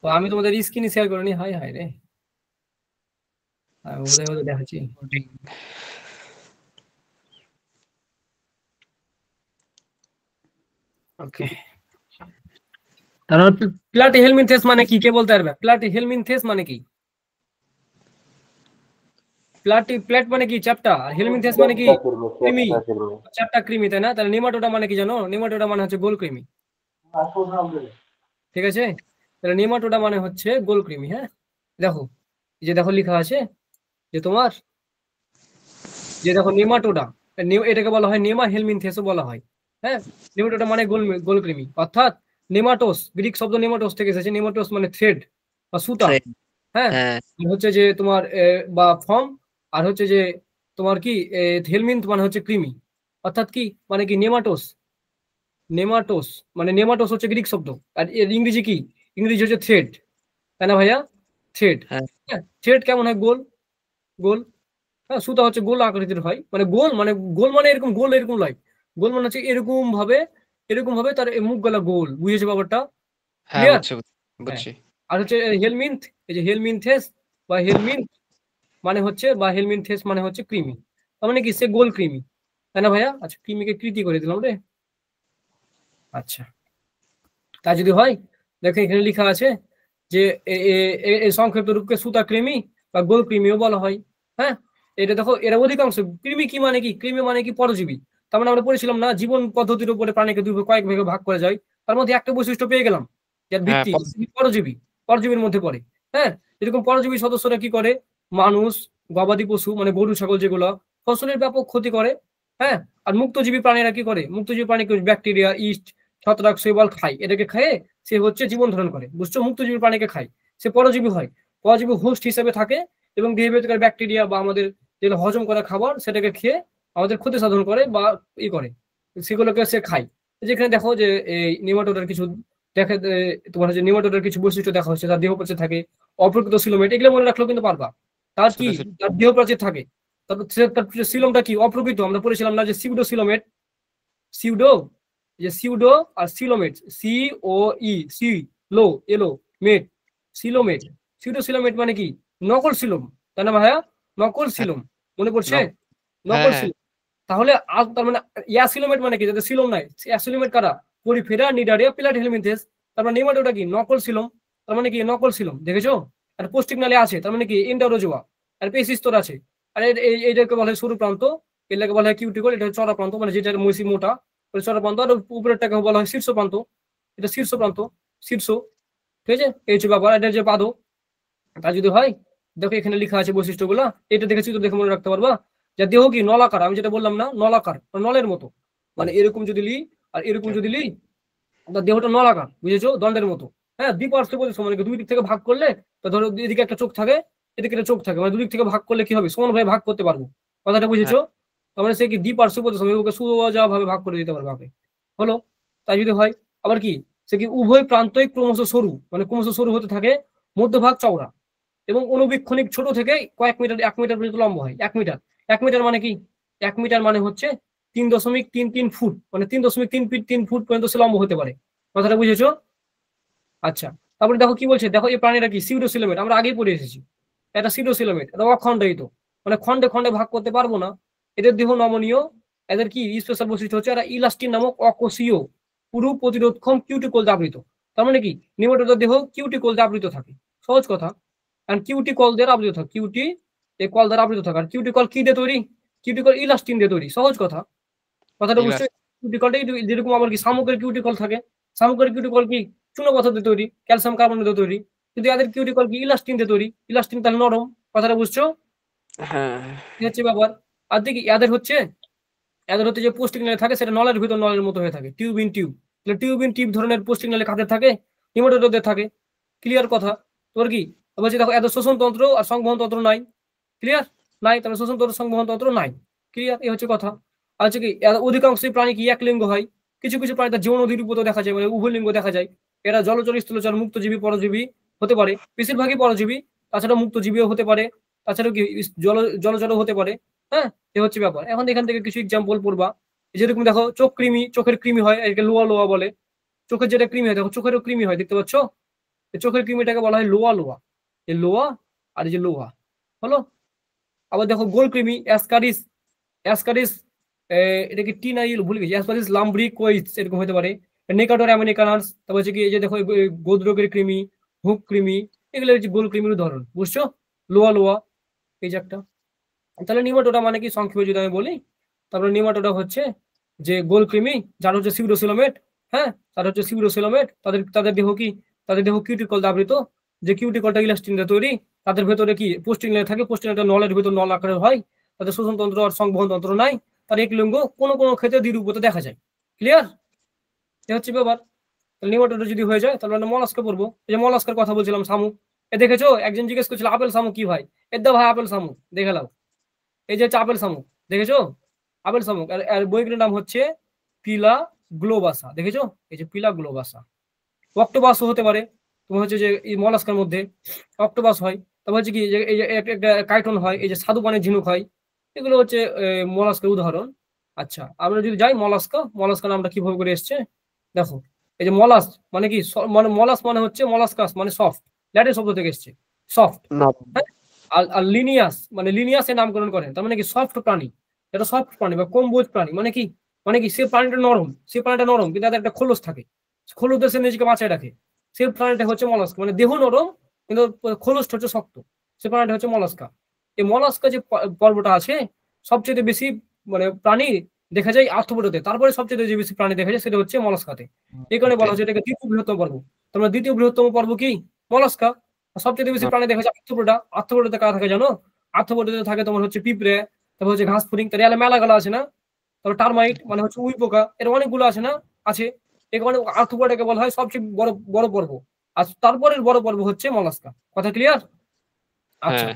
আমি তোমাদের screen share করে নি। হাই হাই রে, ওদের ওদের দেখাচ্ছি। ওকে, তাহলে প্লাটিহেলমিনথেস মানে কি, কে বলতে পারবে? প্লাটিহেলমিনথেস মানে কি? প্লেট মানে কি চ্যাপ্টা, আর হেলমিনথেস মানে কি কৃমি, চ্যাপ্টা কৃমি, তাই না? তাহলে নেমাটোডা মানে কি জানো? নেমাটোডা মানে হচ্ছে গোল কৃমি, ঠিক আছে? তাহলে নেমাটোডা মানে হচ্ছে গোল কৃমি। হ্যাঁ, দেখো এই যে দেখো লেখা আছে যে তোমার, যে দেখো নেমাটোডা, এটাকে বলা হয় নেমা হেলমিনথেসও বলা হয়। হ্যাঁ, নেমাটোডা মানে গোল কৃমি, অর্থাৎ নেমাটোস, গ্রিক শব্দ নেমাটোস থেকে এসেছে। নেমাটোস মানে থ্রেড বা সুতা। হ্যাঁ, হচ্ছে যে তোমার বা ফর্ম, আর হচ্ছে যে তোমার কি হেলমিন্থ মানে হচ্ছে কৃমি, অর্থাৎ কি মানে কি নেমাটোস। নেমাটোস মানে নেমাটোস হচ্ছে গ্রিক শব্দ, আর এর ইংরেজি কি? ইংরেজি হচ্ছে থ্রেড, তাই না ভাইয়া? থ্রেড। হ্যাঁ, থ্রেড কেমন হয়? গোল, গোল। হ্যাঁ, সুতা হচ্ছে গোল আকৃতির হয়, মানে গোল মানে এরকম গোল, এরকম নয়। গোল মানে হচ্ছে এরকম ভাবে, এরকম ভাবে তার মুখ গলা গোল। বুঝেছো ব্যাপারটা? ক্লিয়ার? হ্যাঁ। আর হচ্ছে হেলমিন্থ, এই যে হেলমিনথেস বা হেলমিন্থ মানে হচ্ছে, বা হেলমিনথেস মানে হচ্ছে কৃমি, তার মানে কি সে গোল কৃমি, তাই না ভাইয়া? আচ্ছা, কৃমিকে কৃতি করে দিলাম রে। আচ্ছা, তা যদি হয়, দেখো এখানে লেখা আছে যে এই সংক্ষিপ্ত রূপকে সুতা কৃমি বা গোল কৃমিও বলা হয়। হ্যাঁ, এটা দেখো, এরা অধিকাংশ কৃমি কি মানে কি? কৃমি মানে কি পরজীবী। তার মানে আমরা পড়েছিলাম না, জীবন পদ্ধতির উপরে প্রাণীকে কয়েক ভাগে ভাগ করা যায়, তার মধ্যে একটা বৈশিষ্ট্য পেয়ে গেলাম, যার ভিত্তি পরজীবী, পরজীবীর মধ্যে পড়ে। হ্যাঁ, এরকম পরজীবী সদস্যরা কি করে? মানুষ, গবাদি পশু মানে গরু ছাগল যেগুলো, ফসলের ব্যাপক ক্ষতি করে। হ্যাঁ, আর মুক্তজীবী প্রাণীরা কি করে? মুক্তজীবী প্রাণী ব্যাকটেরিয়া, ইস্ট, ছত্রাক, শৈবাল খায়, এটাকে খেয়ে সে হচ্ছে জীবন ধারণ করে। বুঝছো? মুক্তজীবী প্রাণীকে খায়, সে পরজীবী হয়, পরজীবী হোস্ট হিসেবে থাকে, এবং দেহের ভেতরকার ব্যাকটেরিয়া বা আমাদের যেগুলো হজম করা খাবার সেটাকে খেয়ে আমাদের ক্ষতি সাধন করে বা ই করে, সেগুলোকে সে খায়। যেখানে দেখো যে এই নিমাটোডার কিছু দেখে, তোমার হচ্ছে নিমাটোডার কিছু বৈশিষ্ট্য দেখা হচ্ছে, তার দেহ প্রাচীর থাকে, অপ্রকৃত সিলোমেট, এগুলো মনে রাখলেও কিন্তু পারবা। তার কি? তার দেহ প্রাচীর থাকে, তারপর তার সিলোমটা কি? অপ্রকৃত। আমরা পড়েছিলাম না যে সিউডো সিলোমেট, সিউডো, যে সিউডো আর সিলোমেট, সি ও ই, সি লো এলো মেট, সিলোমেট। সিউডো সিলোমেট মানে কি? নকল সিলোম, তাই না ভাইয়া? নকল সিলোম, মনে পড়ছে? নকল সিলোম। তাহলে তার মানে ইয়াসিলোমেট মানে কি? যাতে সিলোম নাই, অ্যাসিলোমেট কারা? Porifera, Cnidaria, Platyhelminthes. তার মানে নেমাটোডা কি? নকল সিলোম, তার মানে কি নকল সিলোম, দেখেছো? আর পোস্টিগনালি আছে, তার মানে কি এন্ডারোজোয়া, আর পেসিস্তর আছে। আর এইটাকে বলা হয় সরু প্রান্ত, এটাকে বলা হয় কিউটিকল, এটা চড়া প্রান্ত, মানে যেটা মসি মোটা চড়া প্রান্ত। আর উপরেরটাকে বলা হয় শীর্ষ প্রান্ত, এটা শীর্ষ প্রান্ত, শীর্ষ। ঠিক আছে, এই হচ্ছে ব্যাপার। এটা যে পাদো, তা যদি হয়, দেখো এখানে লেখা আছে বৈশিষ্ট্যগুলো, এটা দেখেছি তো, দেখে মনে রাখতে পারবা। যা দেহ কি নলাকার, আমি যেটা বললাম না, নলাকার, নলের মতো, মানে এরকম যদি লি আর এরকম যদি লি, তার দেহটা নলাকার, বুঝেছো? দণ্ডের মতো। হ্যাঁ, দ্বিপার্শ্ব বলছে, মানে দুই দিক থেকে ভাগ করলে, তা ধরো এদিকে একটা চোখ থাকে, এদিকে একটা চোখ থাকে, মানে দুদিক থেকে ভাগ করলে কি হবে? সমানভাবে ভাগ করতে পারবো, কথাটা বুঝেছো? তার মানে সে কি দ্বিপার্শ্ব বলছে, ওকে সোজা ভাবে ভাগ করে দিতে পারবে আগে। হলো? তাই যদি হয়, আবার কি সে কি উভয় প্রান্তই ক্রমশ সরু, মানে ক্রমশ সরু হতে থাকে, মধ্যভাগ চওড়া, এবং অনুবীক্ষণিক ছোট থেকে কয়েক মিটার, 1 মিটার পর্যন্ত লম্বা হয়। 1 মিটার, 1 মিটার মানে কি? 1 মিটার মানে হচ্ছে 3.33 ফুট, মানে 3.33 ফুট পর্যন্ত সে লম্বা হতে পারে, কথাটা বুঝেছো? আচ্ছা, তারপরে দেখো কি বলছে, দেখো এই প্রাণীরা কি সিউডোসিলোমেট, আমরা আগেই পড়ে এসেছি। এটা সিউডোসিলোমেট, এটা অখণ্ডায়িত, মানে খন্ডে খন্ডে ভাগ করতে পারবো না। এদের দেহ নমনীয়, এদের কি স্পেশাল বৈশিষ্ট্য হচ্ছে এরা ইলাস্টিন নামক অকোষীয় পুরু প্রতিরোধক্ষম কিউটিকল আবৃত। তার মানে কি নিউমাটোডার দেহ কিউটিকল আবৃত থাকে, সহজ কথা। কারণ কিউটিকল দ্বারা আবৃত থাকে, কিউটি এই কল দ্বারা আবৃত থাকে। আর কিউটিকল কি দিয়ে তৈরি? কিউটিকল ইলাস্টিন দিয়ে তৈরি, সহজ কথা, কথাটা বুঝছো? কিউটিকলটা যেরকম আমার কি শামুকের কিউটিকল থাকে, শামুকের কিউটিকল কি চুনো পাথর দিয়ে তৈরি, ক্যালসিয়াম কার্বনেট দিয়ে তৈরি, কিন্তু এদের কিউটিকল কি ইলাস্টিন দিয়ে তৈরি, ইলাস্টিন তাহলে নরম, কথাটা বুঝছো? কি হচ্ছে ব্যাপার? আর দেখি এদের হচ্ছে যে পোস্টিং নালী থাকে, সেটা নলের ভিতর নলের মতো হয়ে থাকে, টিউবিন টিউব। টিউবিন টিউব ধরনের পোস্টিং নালী কাদের থাকে? নিউমাটোডদের থাকে। ক্লিয়ার কথা? তোর কি বলছি, দেখো এদের শোষণ তন্ত্র আর সংবহন তন্ত্র নাই। ক্লিয়ার? নাই, তাহলে শোষণ তন্ত্র সংবহন তন্ত্র নাই। ক্লিয়ার? এই হচ্ছে কথা। আর হচ্ছে কি অধিকাংশ প্রাণী কি এক লিঙ্গ হয়, কিছু কিছু প্রাণী তার যৌন দ্বিরূপত দেখা যায়, মানে উভয় লিঙ্গ দেখা যায়। এরা জলচর, স্থলচর, মুক্তজীবী, পরজীবী হতে পারে, বেশিরভাগই পরজীবী, তাছাড়া মুক্তজীবীও হতে পারে, তাছাড়াও কি জলচরও হতে পারে। হ্যাঁ, এ হচ্ছে ব্যাপার। এখন এখান থেকে কিছু এক্সাম্পল পড়বা, যেরকম দেখো চোখ কৃমি, চোখের কৃমি হয়, এটাকে লোয়া লোয়া বলে। চোখের যেটা কৃমি হয়, দেখো চোখেরও কৃমি হয়, দেখতে পাচ্ছ? চোখের কৃমিটাকে বলা হয় লোয়া লোয়া, এই লোয়া আর এই যে লোহা হলো। আবার দেখো গোল কৃমি অ্যাসকারিস, অ্যাসকারিস এটা কি টি না ইল ভুলে গেছি, অ্যাসকারিস লাম্ব্রিকোইডস এরকম হতে পারে। নেকাটোর আমেরিকানাস, তারপর হচ্ছে কি এই যে দেখো গোদরোগের কৃমি, হুক কৃমি, এগুলো হচ্ছে গোল কৃমির উদাহরণ, বুঝছো? লোয়া লোয়া এই যে একটা। তাহলে নিমাটোডা মানে কি সংক্ষেপে যদি আমি বলি, তারপরে নিমাটোডা হচ্ছে যে গোল কৃমি, যার হচ্ছে সিউডোসিলোমেট, হ্যাঁ, তার হচ্ছে সিউডোসিলোমেট, তাদের তাদের দেহ কি, তাদের দেহ কিউটিকল দিয়ে আবৃত, যে কিউটিকলটা ইলাস্টিন দিয়ে তৈরি, তাদের ভেতরে কি পোস্টিং লেয়ার থাকে, পোস্টিং লেয়ারটা নলের ভেতর নল আকারের হয়, তাদের শোষণতন্ত্র আর সংবহন তন্ত্র নাই, তার এক লিঙ্গ কোনো কোনো ক্ষেত্রে দ্বিরূপতা দেখা যায়। ক্লিয়ার? এ হচ্ছে ব্যাপার। নিমাটোডা যদি হয়ে যায় তাহলে আমরা মলাস্কা পড়বো। এই যে মলাস্কার কথা বলছিলাম, শামুক, এ দেখেছো একজন জিজ্ঞেস করছিল আপেল শামুক কি ভাই, এর দা ভাই আপেল শামুক দেখে নাও, এই যে হচ্ছে আপেল শামুক, দেখেছো আপেল শামুক, আর বইগুলোর নাম হচ্ছে পিলা গ্লোবাসা, দেখেছো এই যে পিলা গ্লোবাসা। অক্টোপাসও হতে পারে, তোমার হচ্ছে যে এই মলাস্কার মধ্যে অক্টোপাস হয়, তারপর হচ্ছে কি যে এই যে একটা কাইটন হয়, এই যে স্বাদু পানির ঝিনুক হয়, এগুলো হচ্ছে মলাস্কার উদাহরণ। আচ্ছা আমরা যদি যাই মলাস্কা, মলাস্কা নামটা কিভাবে করে এসছে দেখো, এই যে মলাস মানে কি, মানে মলাস মানে হচ্ছে মলাস্কাস মানে সফট, ল্যাটিন শব্দ থেকে এসছে সফট, হ্যাঁ। আর লিনিয়াস মানে লিনিয়াস এর নামকরণ করেন, তার মানে কি সফট প্রাণী, এটা সফট প্রাণী বা কম্বোজ প্রাণী, মানে কি, মানে কি সে প্রাণীটা নরম, সে প্রাণীটা নরম কিন্তু তাদের একটা খোলস থাকে, খোলস দিয়ে সে নিজেকে বাঁচায় রাখে, সে প্রাণীটা হচ্ছে মলাস্কা, মানে দেহ নরম কিন্তু খোলসটা হচ্ছে শক্ত, সে প্রাণীটা হচ্ছে মলাস্কা। এই মলাস্কা যে পর্বটা আছে সবচেয়ে বেশি মানে প্রাণী দেখা যায় আর্থ্রোপোডাতে, তারপরে সবচেয়ে যে বেশি প্রাণী দেখা যায় সেটা হচ্ছে মলাস্কাতে। এই কারণে বলা হচ্ছে এটাকে দ্বিতীয় বৃহত্তম পর্ব। তোমরা দ্বিতীয় বৃহত্তম পর্ব কি মলাস্কা। সবচেয়ে বেশি প্রাণী দেখা যায় আর্থ্রোপোডা, আর্থ্রোপোডাতে কারা থাকে জানো, আর্থ্রোপোডাতে থাকে তোমার হচ্ছে পিঁপড়ে, তারপর হচ্ছে ঘাস ফড়িং, তার মেলা গলা আছে না, তারপর টার্মাইট মানে হচ্ছে উই পোকা, এর অনেকগুলো আছে না, আছে। এই কারণে আর্থ্রোপোডাকে বলা হয় সবচেয়ে বড় বড় পর্ব, আর তারপরের বড় পর্ব হচ্ছে মলাস্কা। কথা ক্লিয়ার? আচ্ছা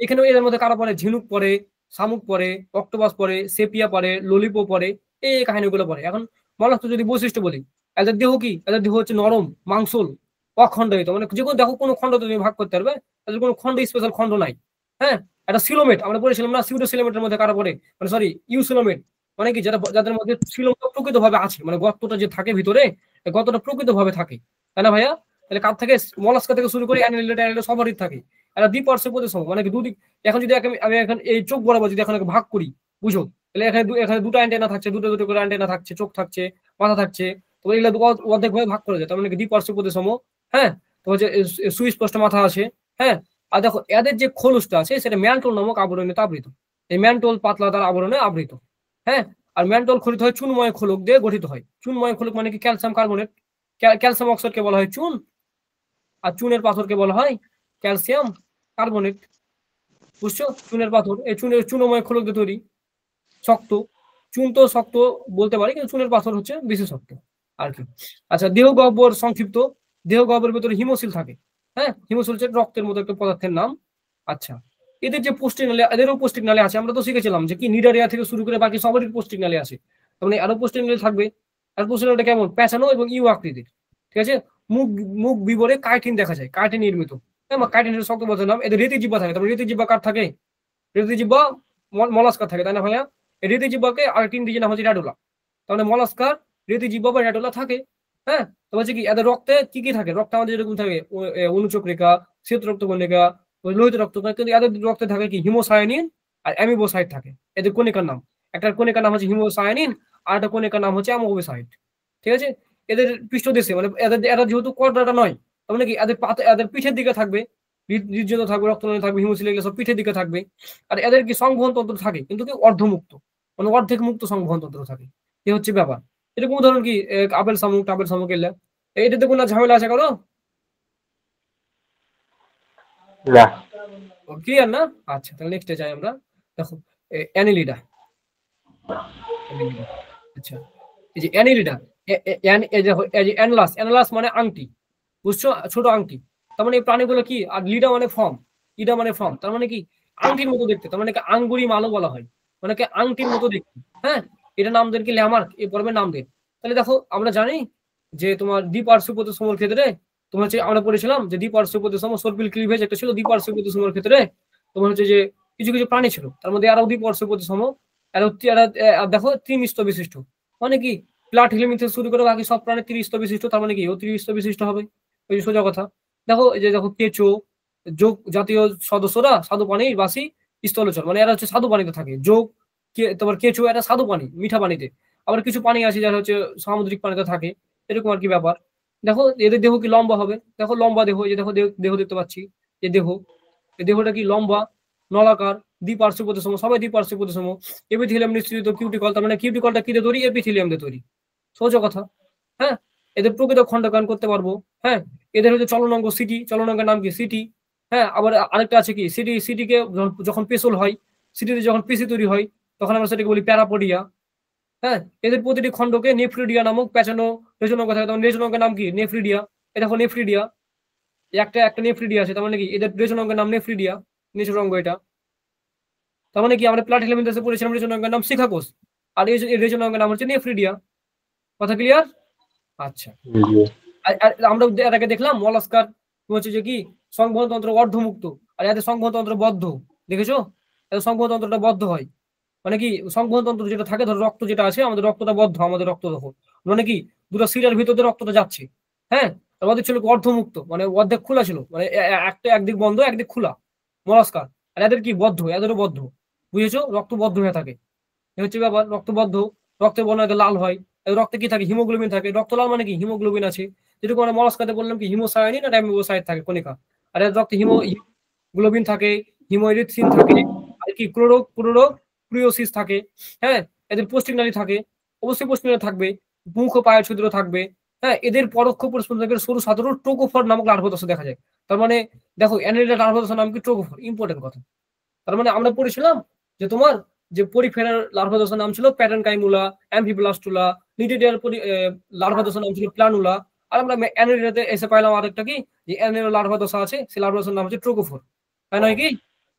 এখানে এদের মধ্যে কারা পড়ে, ঝিনুক পড়ে, শামুক পড়ে, অক্টোপাস পড়ে, সেপিয়া পড়ে, ললিপো পড়ে, এই কাহিনীগুলো পড়ে। এখন মলাস্কা যদি বৈশিষ্ট্য বলি, এদের দেহ কি, এদের দেহ হচ্ছে নরম মাংসল অখণ্ডিত, মানে যে কোনো দেখো কোনো খণ্ড তুমি ভাগ করতে পারবে, এদের কোনো খণ্ড স্পেশাল খণ্ড নাই, হ্যাঁ। একটা সিলোমেট আমরা বলেছিলাম না, সিউডোসিলোমেটের মধ্যে কারা পড়ে, মানে সরি ইউসিলোমেট, মানে কি যারা যাদের মধ্যে সিলোম প্রকৃত ভাবে আছে, মানে গর্তটা যে থাকে ভিতরে, গর্তটা প্রকৃত ভাবে থাকে, তাই না ভাইয়া? তাহলে কার থেকে, মলাস্কা থেকে শুরু করে অ্যানিলেটা সবারই থাকে। একটা দ্বিপার্শ্বীয় প্রতিসম মানে কি দুদিক, এখন যদি আমি এখন এই চোখ বরাবর যদি এখন ভাগ করি, বুঝো, তাহলে এখানে এখানে দুটো অ্যান্টেনা থাকছে, দুটো দুটো করে অ্যান্টেনা থাকছে, চোখ থাকছে, মাথা থাকছে, তো এগুলো অর্ধেক ভাবে ভাগ করা যায়, তার মানে কি দ্বিপার্শ্বীয় প্রতিসম, হ্যাঁ। তো হচ্ছে সুস্পষ্ট মাথা আছে, হ্যাঁ। আর দেখো এদের যে খোলসটা আছে সেটা ম্যান্টল নামক আবরণে আবৃত, এই ম্যান্টল পাতলা তার আবরণে আবৃত, হ্যাঁ। আর ম্যান্টল গঠিত হয় চুনময় খোলক দিয়ে গঠিত হয়, চুনময় খোলক মানে কি ক্যালসিয়াম কার্বনেট, ক্যালসিয়াম অক্সাইডকে বলা হয় চুন, আর চুনের পাথরকে বলা হয় ক্যালসিয়াম কার্বনেট, বুঝছো? চুনের পাথর, এই চুনের চুনময় খোলক দিয়ে তৈরি, শক্ত, চুন তো শক্ত বলতে পারি কিন্তু চুনের পাথর হচ্ছে বেশি শক্ত আর কি। আচ্ছা দেহ গহ্বর সংক্ষিপ্ত, দেহ গহ্বরের ভিতরে হিমোসিল থাকে, হ্যাঁ, হিমোসিল হচ্ছে রক্তের মতো একটা পদার্থের নাম। আচ্ছা এদের যে পোস্টিক নালী, এদেরও পোস্টিক নালী আছে, আমরা তো শিখেছিলাম যে কি নিডারিয়া থেকে শুরু করে বাকি সবারই পোস্টিক নালী আছে, তার মানে আরো পোস্টিক নালী থাকবে। আর পোস্টিক নালীটা কেমন, পেঁচানো এবং ইউ আকৃতির, ঠিক আছে। মুখ মুখ বিবরে কাইটিন দেখা যায়, কাইটিন নির্মিত, হ্যাঁ, কাইটিনের শক্ত পদার্থের নাম। এদের রেতি জিহ্বা থাকে, তারপরে রেতি জিহ্বা কার থাকে, রেতি জিহ্বা মলাস্কার থাকে, তাই না ভাইয়া? এই রেতি জিহ্বাকে আরেকটি ইংরেজি নাম হচ্ছে র্যাডুলা, তার মানে মলাস্কার রেতি জিহ্বা বা র্যাডুলা থাকে, হ্যাঁ। তো বলছে কি এদের রক্তে কি কি থাকে, রক্তে আমাদের যেরকম থাকে অনুচক্রিকা, শ্বেত রক্তকণিকা, লোহিত রক্তকণিকা, কিন্তু এদের রক্তে থাকে কি হিমোসায়ানিন আর অ্যামিবোসাইট থাকে, এদের কণিকার নাম। একটা কণিকার নাম হচ্ছে হিমোসায়ানিন আর একটা কণিকার নাম হচ্ছে অ্যামিবোসাইট, ঠিক আছে। এদের পৃষ্ঠদেশে মানে এদের এরা যেহেতু কর্ডাটা নয়, তার মানে কি এদের এদের পিঠের দিকে থাকবে, হৃদযন্ত্র থাকবে, রক্তনালী থাকবে, হিমোসিল এগুলো সব পিঠের দিকে থাকবে। আর এদের কি সংবহন তন্ত্র থাকে কিন্তু কি অর্ধমুক্ত, মানে অর্ধেক মুক্ত সংবহন তন্ত্র থাকে, এই হচ্ছে ব্যাপার। এরকম উদাহরণ কি আপেল শামুক টাপেল শামুক এলে, এটাতে কোনো ঝামেলা আছে কারো? ক্লিয়ার না? আচ্ছা তাহলে নেক্সটে যাই আমরা। দেখো অ্যানিলিডা, আচ্ছা এই যে অ্যানিলিডা, অ্যানালাস, অ্যানালাস মানে আংটি, বুঝছো, ছোট আংটি, তার মানে এই প্রাণীগুলো কি, আর লিডা মানে ফর্ম, ইডা মানে ফর্ম, তার মানে কি আংটির মতো দেখতে, তার মানে কি আঙ্গুরি মালও বলা হয়, মানে কি আংটির মতো দেখতে, হ্যাঁ। এটা নাম দেন কি ল্যামার্ক, এই পর্বের নাম দেন। তাহলে দেখো আমরা জানি যে তোমার দ্বিপার্শ্বীয় প্রতিসমর ক্ষেত্রে তোমার হচ্ছে আমরা পড়েছিলাম যে দ্বিপার্শ্বীয় প্রতিসম সর্পিল ক্লিভেজ একটা ছিল, দ্বিপার্শ্বীয় প্রতিসমর ক্ষেত্রে তোমার হচ্ছে যে কিছু কিছু প্রাণী ছিল, তার মধ্যে আরো দ্বিপার্শ্বীয় প্রতিসম, দেখো 3 স্তর বিশিষ্ট, মানে কি প্লাটিহেলমিনথ থেকে শুরু করে বাকি সব প্রাণী 3 স্তর বিশিষ্ট, তার মানে কি ও 3 স্তর বিশিষ্ট হবে, ওই সোজা কথা। দেখো এই যে দেখো কেঁচো, যোগ জাতীয় সদস্যরা স্বাদু পানির বাসি স্থলচর, মানে এরা হচ্ছে স্বাদু পানিতে থাকে। যোগ তোমার কেঁচো এটা স্বাদু পানি, মিঠা পানিতে। আবার কিছু পানি আছে যারা হচ্ছে সামুদ্রিক পানিতে থাকে, এরকম আর কি ব্যাপার। দেখো এদের দেহ কি লম্বা হবে, দেখো লম্বা দেহ, এই যে দেখো দেহ দেহ দেখতে পাচ্ছি, এই দেহ, এই দেহটা কি লম্বা, নলাকার, দ্বিপার্শ্বীয় প্রতিসম, সবাই দ্বিপার্শ্বীয় প্রতিসম। এপিথেলিয়াম নিঃসৃত কিউটিকল, তার মানে কিউটিকলটা কি দিয়ে তৈরি, এপিথেলিয়াম দিয়ে তৈরি। সোজা কথা। হ্যাঁ, এদের প্রকৃত খণ্ডকান করতে পারবো। হ্যাঁ, এদের হচ্ছে চলনাঙ্গ সিটি, চলনাঙ্গের নাম কি সিটি। হ্যাঁ, আবার আরেকটা আছে কি সিটি, সিটিকে যখন পেশল হয়, সিটিতে যখন পেশি তৈরি হয়, তখন আমরা সেটাকে বলি প্যারাপোডিয়া। হ্যাঁ, এদের প্রতিটি খণ্ডকে নেফ্রিডিয়া নামক পেঁচানো রেচনাঙ্গ থাকে, তখন রেচনাঙ্গের নাম কি নেফ্রিডিয়া। এ দেখো নেফ্রিডিয়া, একটা একটা নেফ্রিডিয়া আছে, তার মানে কি এদের রেচনাঙ্গের নাম নেফ্রিডিয়া, নিচের অঙ্গ এটা। তার মানে কি আমরা প্লাটিহেলমিনথেসে পড়েছিলাম রেচনাঙ্গের নাম শিখাকোষ, আর এই রেচনাঙ্গের নাম হচ্ছে নেফ্রিডিয়া। কথা ক্লিয়ার? আচ্ছা। আর আমরা এর আগে দেখলাম মলাস্কার হচ্ছে যে কি সংবহনতন্ত্র অর্ধমুক্ত, আর এদের সংবহনতন্ত্র বদ্ধ। দেখেছো, এদের সংবহনতন্ত্রটা বদ্ধ হয়। মানে কি সংবহনতন্ত্র যেটা থাকে, ধরো রক্ত যেটা আছে, আমাদের রক্তটা বদ্ধ, আমাদের রক্ত দেখো, মানে কি দুটো সিরার ভিতর দিয়ে রক্তটা যাচ্ছে। হ্যাঁ, আমাদের ছিল অর্ধমুক্ত, মানে অর্ধেক খোলা ছিল, মানে একটা একদিক বন্ধ একদিক খোলা, মলাস্কার। আর এদের কি বদ্ধ, এদেরও বদ্ধ। বুঝেছো, রক্ত বদ্ধ হয়ে থাকে, এ হচ্ছে ব্যাপার। রক্তবদ্ধ, রক্তের বর্ণ এদের লাল হয়। রক্তে কি থাকে, হিমোগ্লোবিন থাকে। রক্ত লাল মানে কি হিমোগ্লোবিন আছে। যেরকম আমরা মলাস্কাতে বললাম কি হিমোসায়ানিন আর অ্যামিবোসাইড থাকে কণিকা, আর এর রক্তে হিমোগ্লোবিন থাকে, হিমোএরিথ্রিন থাকে, আর কি ক্লোরোক্রিওসিস থাকে। হ্যাঁ, এদের পুষ্টি নালী থাকে, অবশ্যই পুষ্টি নালী থাকবে, মুখ ও পায়ের ছিদ্র থাকবে। হ্যাঁ, এদের পরোক্ষ পরিস্ফুটন সরু সাধারণ ট্রোকোফর নামক লার্ভা দেখা যায়। তার মানে দেখো অ্যানেলিডা লার্ভা নাম কি ট্রোকোফর, ইম্পর্টেন্ট কথা। তার মানে আমরা পড়েছিলাম যে তোমার যে পরিফেরার লার্ভাদোসের নাম ছিল প্যাটার্নকাইমুলা, অ্যাম্ফিব্লাস্টুলা, নিউটেরিয়ার লার্ভাদোসের নাম ছিল প্লানুলা। আর আমরা অ্যানেলিডাতে এসে পাইলাম আরেকটা কি, যে অ্যানেলিডা লার্ভাদোসা আছে, সেই লার্ভাদোসের নাম হচ্ছে ট্রোকোফোর। তাই নয় কি?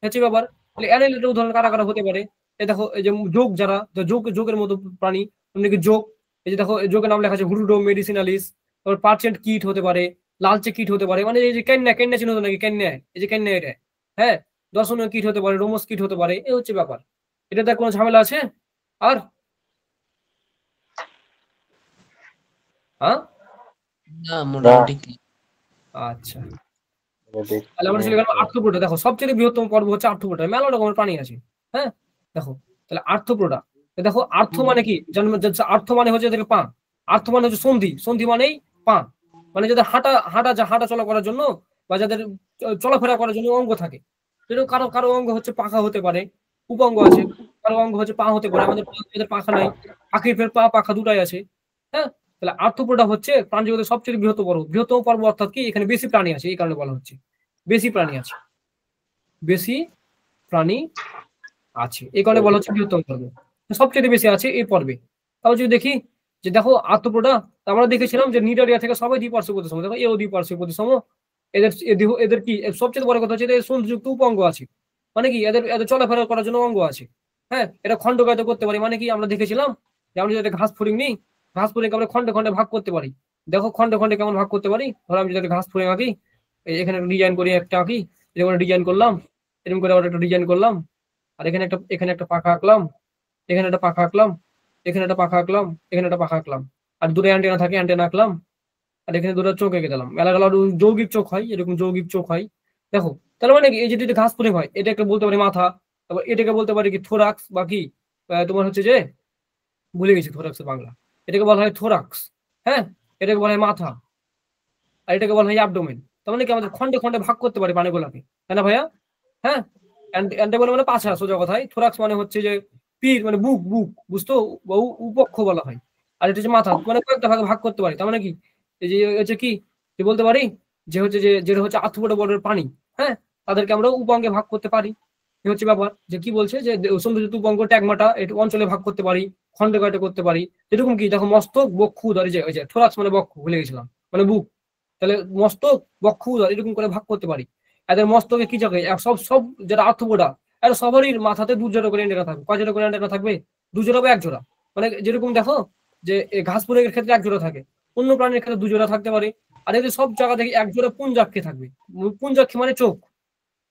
হচ্ছে ব্যাপার। তাহলে অ্যানেলিডার উদাহরণ কারা কারা হতে পারে? এই দেখো এই যে যোগ, যারা যোগের মতো প্রাণী, কি যোগ। এই যে দেখো যোগের নাম লেখা আছে হুডুডো মেডিসিনালিস। তারপর পার্চেন্ট কিট হতে পারে, লালচে কিট হতে পারে, মানে এই যে ক্যান্না, ক্যান্না চিহ্ন নাকি ক্যান্না, এই যে ক্যান্না এটা। হ্যাঁ, দর্শনীয় কিট হতে পারে, রোমস কিট হতে পারে, এই হচ্ছে ব্যাপার। এটাতে কোনো ঝামেলা আছে? আর হ্যাঁ, না মোটামুটি। আচ্ছা, তাহলে আমরা চলে গেলাম আর্থ্রোপোডা। দেখো সবচেয়ে বৃহত্তম পর্ব হচ্ছে আর্থ্রোপোডা, মেলা রকমের প্রাণী আছে। হ্যাঁ, দেখো তাহলে আর্থ্রোপোডা, দেখো আর্থ মানে কি, আর্থ মানে হচ্ছে এদেরকে পা, আর্থ মানে হচ্ছে সন্ধি, সন্ধি মানেই পা, মানে যাদের হাঁটা হাঁটা হাঁটা চলা করার জন্য, বা যাদের চলাফেরা করার জন্য অঙ্গ থাকে। যেরকম কারো কারো অঙ্গ হচ্ছে পাখা হতে পারে, উপাঙ্গ আছে, কারো অঙ্গ হচ্ছে পা হতে পারে। আমাদের পাখা নাই, পাখির ফের পা পাখা দুটাই আছে। হ্যাঁ, তাহলে আর্থ্রোপোডা হচ্ছে প্রাণ জগতের সবচেয়ে বৃহত্তম পর্ব। বৃহত্তম পর্ব অর্থাৎ কি, এখানে বেশি প্রাণী আছে, এই কারণে বলা হচ্ছে বেশি প্রাণী আছে, বেশি প্রাণী আছে, এই কারণে বলা হচ্ছে বৃহত্তম পর্ব। সবচেয়ে বেশি আছে এই পর্বে। তাও যদি দেখি যে দেখো আর্থ্রোপোডা, আমরা দেখেছিলাম যে নিডারিয়া থেকে সবাই দ্বিপার্শ্বীয় প্রতিসম, দেখো এও দ্বিপার্শ্বীয় প্রতিসম। এদের কি সবচেয়ে বড় কথা হচ্ছে এদের সন্ধিযুক্ত উপাঙ্গ আছে, মানে কি এদের এদের চলাফেরা করার জন্য অঙ্গ আছে। হ্যাঁ, এটা খণ্ডকায়িত করতে পারি, মানে কি আমরা দেখেছিলাম যে আমরা যদি ঘাস ফড়িং নিই, ঘাস ফড়িংকে আমরা খন্ডে খন্ডে ভাগ করতে পারি। দেখো খন্ডে খন্ডে কেমন ভাগ করতে পারি, ধরো আমি যদি ঘাস ফড়িং আঁকি, এখানে ডিজাইন করি, একটা আঁকি, এরকম ডিজাইন করলাম, এরকম করে আবার একটা ডিজাইন করলাম, আর এখানে একটা পাখা আঁকলাম, এখানে একটা পাখা আঁকলাম, এখানে একটা পাখা আঁকলাম, এখানে একটা পাখা আঁকলাম, আর দুটো অ্যান্টেনা থাকে, অ্যান্টেনা আঁকলাম, আর এখানে দুটো চোখ এঁকে দিলাম। মেলা গেল যৌগিক চোখ হয়, এরকম যৌগিক চোখ হয়। দেখো তাহলে মানে কি, এই যেটা ঘাস ফড়িং হয় এটা একটা বলতে পারি মাথা, তারপর এটাকে বলতে পারি কি থোরাক্স, বা কি তোমার হচ্ছে যে ভুলে গেছি থোরাক্সের বাংলা, এটাকে বলা হয় থোরাক্স। হ্যাঁ, এটাকে বলা হয় মাথা, আর এটাকে বলা হয় অ্যাবডোমেন। তার মানে কি আমাদের খন্ডে খন্ডে ভাগ করতে পারি প্রাণীগুলোকে, তাই না ভাইয়া? হ্যাঁ, অ্যান্টেবল মানে পাছা, সোজা কথায়। থোরাক্স মানে হচ্ছে যে পিঠ, মানে বুক, বুক বুঝতো, উপক্ষ বলা হয়। আর এটা হচ্ছে মাথা, মানে কয়েকটা ভাগে ভাগ করতে পারি। তার মানে কি, এই যে হচ্ছে কি, যে বলতে পারি যে হচ্ছে যে যেটা হচ্ছে আর্থ্রোপোডা বর্গের প্রাণী, হ্যাঁ, তাদেরকে আমরা উপাঙ্গে ভাগ করতে পারি। এই হচ্ছে ব্যাপার, যে কি বলছে যে সৌন্দর্য উপাঙ্গ ট্যাগমাটা এটা অঞ্চলে ভাগ করতে পারি, খন্ডে খন্ডে করতে পারি। যেরকম কি দেখো মস্তক, বক্ষু, উদর, এই যে থোরাক্স মানে বক্ষ, ভুলে গেছিলাম, মানে বুক। তাহলে মস্তক, বক্ষ, উদর এরকম করে ভাগ করতে পারি। এদের মস্তকে কি থাকে, সব সব যেটা আর্থ্রোপোডা, এর সবারই মাথাতে 2 জোড়া করে অ্যান্টেনা থাকবে। কয় জোড়া করে অ্যান্টেনা থাকবে? 2 জোড়া বা 1 জোড়া। মানে যেরকম দেখো যে ঘাস ফড়িংয়ের ক্ষেত্রে 1 জোড়া থাকে, অন্য প্রাণীর ক্ষেত্রে 2 জোড়া থাকতে পারে। আর এদের সব জায়গা থেকে 1 জোড়া পুঞ্জাক্ষী থাকবে। পুঞ্জাক্ষী মানে চোখ,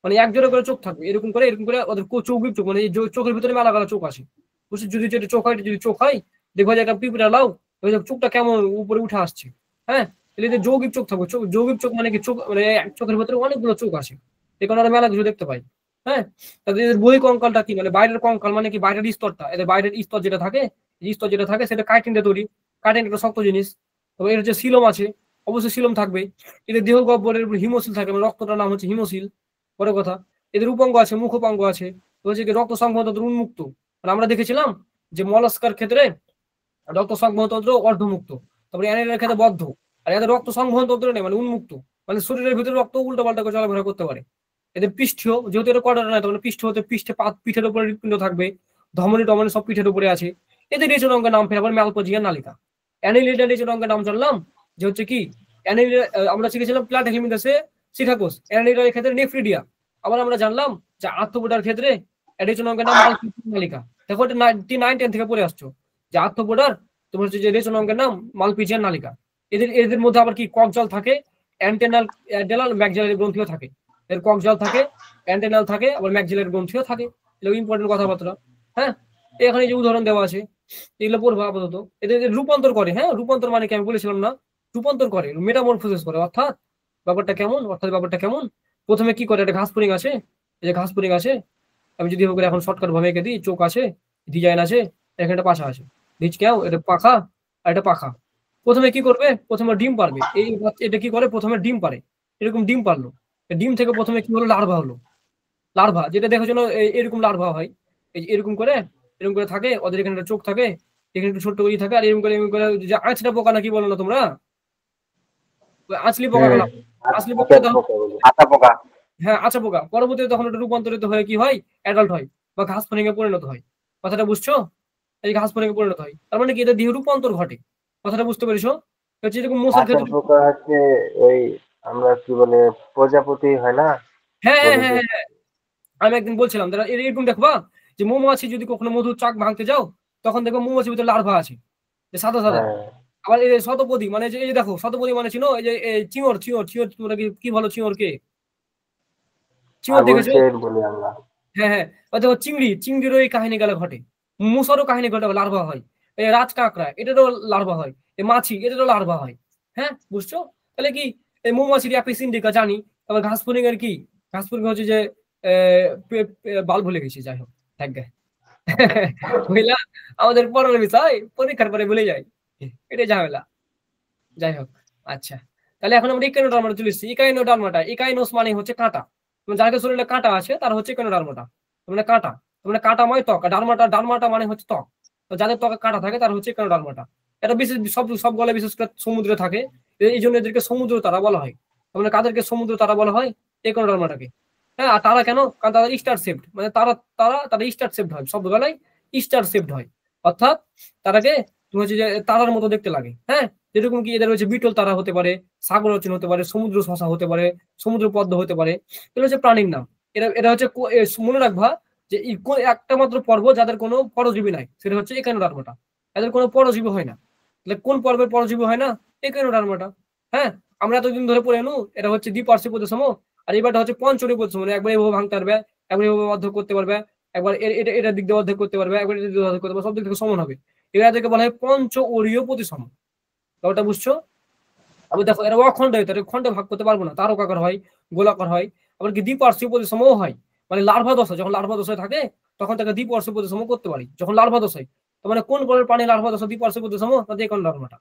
মানে 1 জোড়া করে চোখ থাকবে, এরকম করে ওদের চৌবিক চোখ, মানে এই চোখের ভিতরে মেলা মেলা চোখ আসে। বুঝছি, যদি যেটা চোখ হয়, যদি চোখ হয়, দেখো যে একটা পিঁপড়া লাও, ওই চোখটা কেমন উপরে উঠে আসছে। হ্যাঁ, তাহলে এদের যৌগিক চোখ থাকবে। যৌগিক চোখ মানে কি, চোখ মানে এক চোখের ভেতরে অনেকগুলো চোখ আছে, এই কারণে আমরা মেলা কিছু দেখতে পাই। হ্যাঁ, তাদের এদের বহিঃকঙ্কালটা কি, মানে বাইরের কঙ্কাল মানে কি বাইরের স্তরটা, এদের বাইরের স্তর যেটা থাকে, স্তর যেটা থাকে সেটা কাইটিন দিয়ে তৈরি। কাইটিন একটা শক্ত জিনিস। তবে এর হচ্ছে সিলোম আছে, অবশ্যই সিলোম থাকবে। এদের দেহ গহ্বরের উপর হিমোসিল থাকে, মানে রক্তটার নাম হচ্ছে হিমোসিল। পরের কথা, এদের উপাঙ্গ আছে, মুখোপাঙ্গ আছে। তো হচ্ছে কি রক্ত সংবহনতন্ত্র উন্মুক্ত, মানে আমরা দেখেছিলাম যে মলাস্কার ক্ষেত্রে রক্ত সংবহনতন্ত্র অর্ধমুক্ত, তারপরে অ্যানিলের ক্ষেত্রে বদ্ধ। আর এদের রক্ত সংবহনতন্ত্র নেই, মানে উন্মুক্ত, মানে শরীরের ভিতরে রক্ত উল্টো পাল্টা করে চলাফেরা করতে পারে। এদের পৃষ্ঠীয়, যেহেতু এটা কর্ডাটা নাই, তাহলে পৃষ্ঠ হতে পিঠের উপরে হৃৎপিণ্ড থাকবে, ধমনী টমনী সব পিঠের উপরে আছে। এদের নিচের অঙ্গের নাম ফের আবার ম্যালপোজিয়ান নালিকা। অ্যানিলিডার নিচের অঙ্গের নাম জানলাম যে হচ্ছে কি আমরা শিখেছিলাম প্লাটিহেলমিনথাসে সিকাকোস, অ্যানিলিডারের ক্ষেত্রে নেফ্রিডিয়া। আবার আমরা জানলাম যে আর্থ্রোপোডার ক্ষেত্রে নিচের অঙ্গের নাম মালপিজিয়ান নালিকা। দেখো এটা 9, 10 থেকে পড়ে আসছো যে আর্থ্রোপোডার তোমার হচ্ছে যে রেচন অঙ্গের নাম মালপিজিয়ান নালিকা। এদের মধ্যে আবার কি ককজাল থাকে, অ্যান্টেনাল ডেলাল ম্যাক্সিলারি গ্রন্থিও থাকে। এর ককজাল থাকে, অ্যান্টেনাল থাকে, আবার ম্যাক্সিলারি গ্রন্থিও থাকে। এগুলো ইম্পর্টেন্ট কথাবার্তা। হ্যাঁ, এখানে যে উদাহরণ দেওয়া আছে এগুলো পড়বো আপাতত। এদের রূপান্তর করে, হ্যাঁ রূপান্তর মানে কি আমি বলেছিলাম না, রূপান্তর করে, মেটামরফোসিস করে। অর্থাৎ ব্যাপারটা কেমন, প্রথমে কি করে, একটা ঘাস ফড়িং আছে, এই যে ঘাস ফড়িং আছে, আমি যদি হোক এখন শর্টকাট ভাবে এঁকে দিই, চোখ আছে, ডিজাইন আছে, এখানে একটা পাশা আছে, বীজ কেউ এটা পাখা আর এটা পাখা। প্রথমে কি করবে, প্রথমে ডিম পারবে। এটা কি করে, প্রথমে ডিম পারে, এরকম ডিম পারলো। ডিম থেকে প্রথমে কি হলো, লার্ভা হলো। লার্ভা যেটা দেখার জন্য এরকম লার্ভা হয়, এই যে এরকম করে থাকে, ওদের এখানে একটা চোখ থাকে, এখানে একটু ছোট্ট করে থাকে, আর এরকম করে যে আঁচড়া পোকা নাকি বলো না তোমরা, আঁচলি পোকা গেল, আঁচলি পোকা আতা পোকা। হ্যাঁ আচ্ছা পোকা, পরবর্তীতে তখন এটা রূপান্তরিত হয়ে কি হয়, অ্যাডাল্ট হয় বা ঘাস ফড়িংয়ে পরিণত হয়। কথাটা বুঝছো, এই ঘাস ফড়িংয়ে পরিণত হয়, তার মানে কি এটা দেহ রূপান্তর ঘটে। কথাটা বুঝতে পেরেছো, হচ্ছে এরকম মশার আতা ক্ষেত্রে। পোকা হচ্ছে ওই আমরা কি বলে প্রজাপতি হয় না, হ্যাঁ হ্যাঁ বলে হ্যাঁ যে হ্যাঁ হ্যাঁ। আমি একদিন বলছিলাম তারা এরকম দেখবা যে মৌমাছি যদি কখনো মধুর চাক ভাঙতে যাও, তখন দেখবো মৌমাছির ভিতরে লার্ভা আছে, যে সাদা সাদা। হ্যাঁ আবার এই যে শতপদী মানে যে এই যে দেখো শতপদী মানে চিনো, এই যে চিঙর চিঙর চিঙর, তোমরা কি বলো চিঙর কে, চিঙর আগুন দেখেছো? শেড বলি আমরা। হ্যাঁ হ্যাঁ, ওই দেখো চিংড়িরও এই কাহিনী গেলে ঘটে, মুসারও কাহিনী ঘটে, লার্ভা হয়। এই রাজ কাঁকড়া এটারও লার্ভা হয়, এই মাছি এটারও লার্ভা হয়। হ্যাঁ বুঝছো, তাহলে কি এই মৌমাছির অ্যাপিস ইন্ডিকা জানি। তারপর ঘাস ফড়িং এর কি, ঘাস ফড়িং হচ্ছে যে বাল ভুলে গেছি, যাই হোক থাক গে। বুঝলা, আমাদের পড়ার বিষয় পরীক্ষার পরে ভুলে যাই, এটাই ঝামেলা। যাই হোক, আচ্ছা, তাহলে এখন আমরা ইকাইনোডার্মাটা চলে এসেছি। ইকাইনোস মানে হচ্ছে কাঁটা, মানে যাদের শরীরে কাঁটা আছে তার হচ্ছে ইকাইনোডার্মাটা, মানে কাঁটা, মানে কাঁটাময় ত্বক। আর ডার্মাটা মানে হচ্ছে ত্বক, তো যাদের ত্বকে কাঁটা থাকে তার হচ্ছে ইকাইনোডার্মাটা। এটা বিশেষ সব গলে বিশেষ করে সমুদ্রে থাকে, এই জন্য এদেরকে সমুদ্র তারা বলা হয়। মানে কাদেরকে সমুদ্র তারা বলা হয়, ইকাইনোডার্মাটাকে। হ্যাঁ, আর তারা কেন, কারণ তারা স্টার শেপড, মানে তারা স্টার শেপড হয়, সব বেলায় স্টার শেপড হয়। অর্থাৎ তারাকে হচ্ছে যে তারার মতো দেখতে লাগে। হ্যাঁ, যেরকম কি এদের হচ্ছে বিটল তারা হতে পারে, সাগর রচন হতে পারে, সমুদ্র শশা হতে পারে, সমুদ্র পদ্ম হতে পারে। এগুলো হচ্ছে প্রাণীর নাম। এটা হচ্ছে মনে রাখবা যে একটা মাত্র পর্ব যাদের কোনো পরজীবী নাই, সেটা হচ্ছে একানোডার্মাটা। এদের কোনো পরজীবী হয় না। তাহলে কোন পর্বের পরজীবী হয় না, একানোডার্মাটা। হ্যাঁ, আমরা এতদিন ধরে পড়ে এলু এটা হচ্ছে দ্বিপার্শ্বী প্রতিসম, আর এবারটা হচ্ছে পঞ্চরী প্রতিসম, মানে একবার এভাবে ভাঙতে পারবে, একবার এভাবে অর্ধেক করতে পারবে, একবার এটা দিক দিয়ে অর্ধেক করতে পারবে, একবার এটা দিক দিয়ে অর্ধেক করতে পারবে, সব দিক থেকে সমান হবে। এটাকে বলা হয় পঞ্চ ওরীয় প্রতিসম। ওটা বুঝছো? আবার দেখো এরা অখণ্ড হয়, তাহলে খণ্ডে ভাগ করতে পারবো না, তারকাকার হয়, গোলাকার হয়। আবার কি দ্বিপার্শ্বী প্রতিসমও হয়, মানে লার্ভা দশা, যখন লার্ভা দশায় থাকে তখন তাকে দ্বিপার্শ্বী প্রতিসম করতে পারি, যখন লার্ভা দশায়। তো মানে কোন কোন প্রাণী লার্ভা দশা দ্বিপার্শ্বী প্রতিসম, তাদের কোন লার্ভাটা।